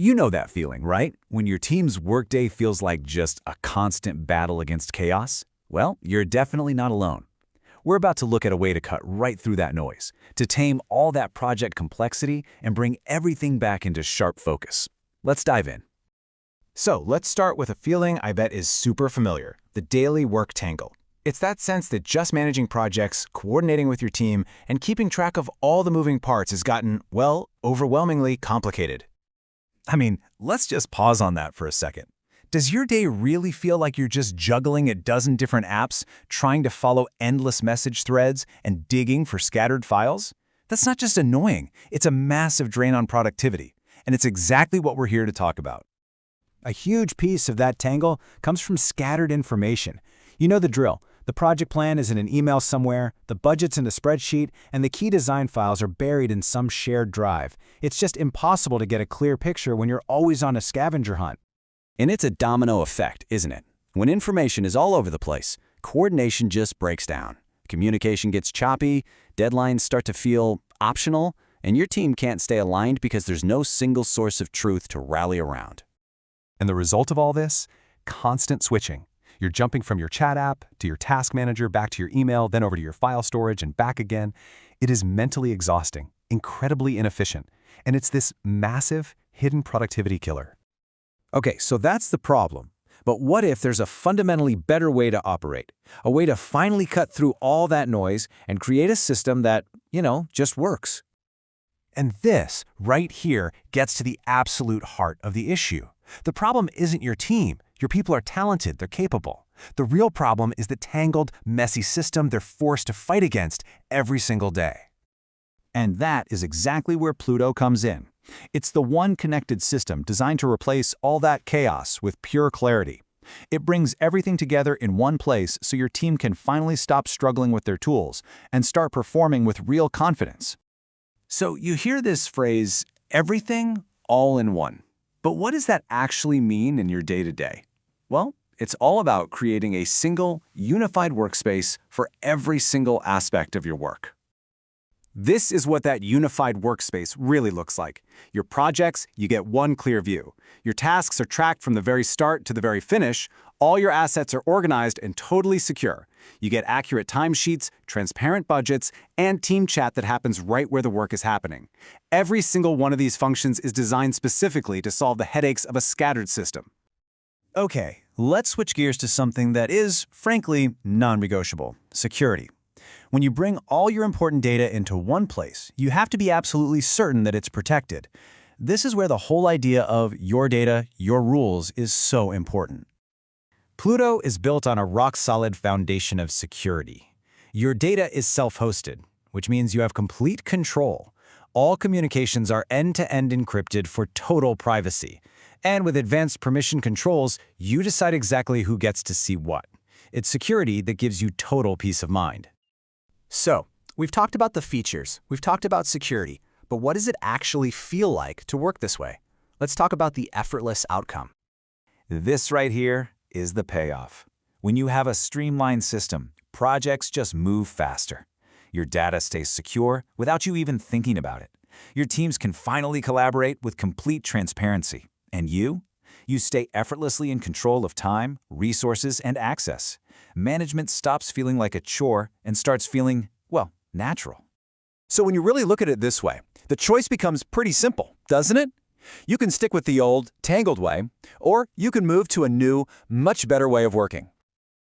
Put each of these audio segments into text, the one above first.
You know that feeling, right? When your team's workday feels like just a constant battle against chaos? Well, you're definitely not alone. We're about to look at a way to cut right through that noise, to tame all that project complexity and bring everything back into sharp focus. Let's dive in. So let's start with a feeling I bet is super familiar, the daily work tangle. It's that sense that just managing projects, coordinating with your team, and keeping track of all the moving parts has gotten, well, overwhelmingly complicated. Let's just pause on that for a second. Does your day really feel like you're just juggling a dozen different apps, trying to follow endless message threads and digging for scattered files? That's not just annoying, it's a massive drain on productivity. And it's exactly what we're here to talk about. A huge piece of that tangle comes from scattered information. You know the drill. The project plan is in an email somewhere, the budget's in a spreadsheet, and the key design files are buried in some shared drive. It's just impossible to get a clear picture when you're always on a scavenger hunt. And it's a domino effect, isn't it? When information is all over the place, coordination just breaks down. Communication gets choppy, deadlines start to feel optional, and your team can't stay aligned because there's no single source of truth to rally around. And the result of all this? Constant switching. You're jumping from your chat app to your task manager, back to your email, then over to your file storage and back again. It is mentally exhausting, incredibly inefficient, and it's this massive, hidden productivity killer. Okay, so that's the problem. But what if there's a fundamentally better way to operate? A way to finally cut through all that noise and create a system that, just works. And this, right here, gets to the absolute heart of the issue. The problem isn't your team. Your people are talented, they're capable. The real problem is the tangled, messy system they're forced to fight against every single day. And that is exactly where Pluto comes in. It's the one connected system designed to replace all that chaos with pure clarity. It brings everything together in one place so your team can finally stop struggling with their tools and start performing with real confidence. So you hear this phrase, everything all in one. But what does that actually mean in your day-to-day? Well, it's all about creating a single, unified workspace for every single aspect of your work. This is what that unified workspace really looks like. Your projects, you get one clear view. Your tasks are tracked from the very start to the very finish. All your assets are organized and totally secure. You get accurate timesheets, transparent budgets, and team chat that happens right where the work is happening. Every single one of these functions is designed specifically to solve the headaches of a scattered system. Okay, let's switch gears to something that is, frankly, non-negotiable: security. When you bring all your important data into one place, you have to be absolutely certain that it's protected. This is where the whole idea of your data, your rules is so important. Pluto is built on a rock-solid foundation of security. Your data is self-hosted, which means you have complete control. All communications are end-to-end encrypted for total privacy. And with advanced permission controls, you decide exactly who gets to see what. It's security that gives you total peace of mind. So, we've talked about the features, we've talked about security, but what does it actually feel like to work this way? Let's talk about the effortless outcome. This right here is the payoff. When you have a streamlined system, projects just move faster. Your data stays secure without you even thinking about it. Your teams can finally collaborate with complete transparency. And you stay effortlessly in control of time, resources, and access. Management stops feeling like a chore and starts feeling, well, natural. So when you really look at it this way, the choice becomes pretty simple, doesn't it? You can stick with the old, tangled way, or you can move to a new, much better way of working.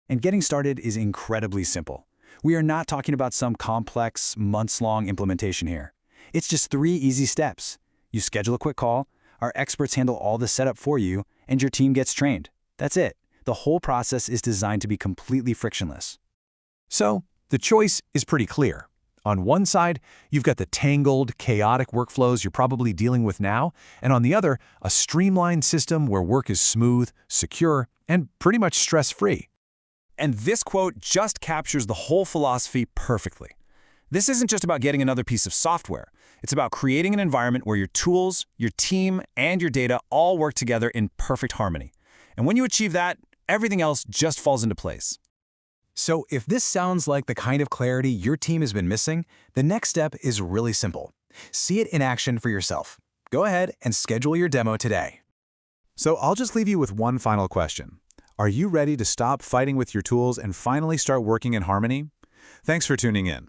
And getting started is incredibly simple. We are not talking about some complex, months-long implementation here. It's just 3 easy steps. You schedule a quick call, our experts handle all the setup for you, and your team gets trained. That's it. The whole process is designed to be completely frictionless. So, the choice is pretty clear. On one side, you've got the tangled, chaotic workflows you're probably dealing with now, and on the other, a streamlined system where work is smooth, secure, and pretty much stress-free. And this quote just captures the whole philosophy perfectly. This isn't just about getting another piece of software. It's about creating an environment where your tools, your team, and your data all work together in perfect harmony. And when you achieve that, everything else just falls into place. So if this sounds like the kind of clarity your team has been missing, the next step is really simple. See it in action for yourself. Go ahead and schedule your demo today. So I'll just leave you with one final question. Are you ready to stop fighting with your tools and finally start working in harmony? Thanks for tuning in.